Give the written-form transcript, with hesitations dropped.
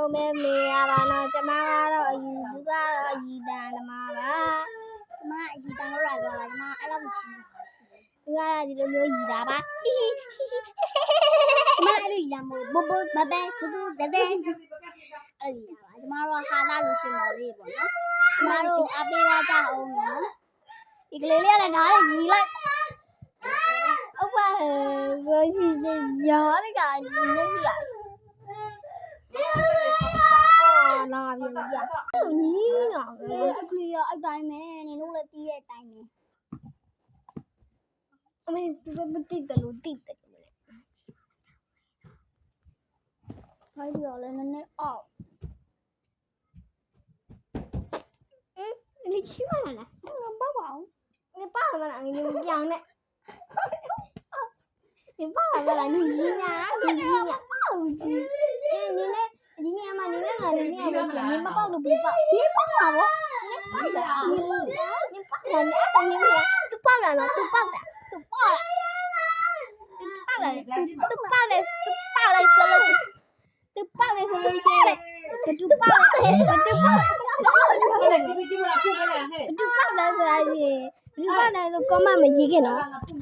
လုံးပဲမေးရပါတော့ကျမကတော့အယူသူကတော့အယူတန်သမားပါကျမအယူတန်လို့ရပါကျမအဲ့လိုမရှိဘူးသူကတော့ဒီလိုမျိုးယူတာပါဟီဟီဟီကျမအဲ့လိုယူတာမဟုတ်ဘဘဘဘတူတူတဲတဲအဲ့လိုယူတာပါကျမတို့ဟာလာလို့ရှင်တော်လေးပေါ့နော်ကျမတို့အပေးရကြအောင်နော်ဒီကလေးလေးကလည်းဓာတ်နဲ့ညီလိုက်ဥပ္ပါဘောရှိနေရောတဲ့ကညီနေပြီလားလာပြီကြာညီနော်အကလီရအတိုင်းပဲနင်တို့လည်းတီးတဲ့အတိုင်းပဲအမေသူကမတိတယ်လို့တိတယ်မလဲဘာလို့လဲနည်းနည်းအောက်你去嘛了？我爸爸，你爸爸了，你讲的。你爸爸了，你去呀？你去呀？不去。你那，你那嘛，你那个，你那不行，你妈抱都不抱。你抱了我，你抱了啊？你抱了，你抱你不行，都抱了了，都抱了，都抱了，都抱了，都抱了，都抱了，说了，都抱了，说了，都抱了，都抱了。Hãy subscribe cho kênh Ghiền Mì Gõ để không bỏ lỡ những video hấp dẫn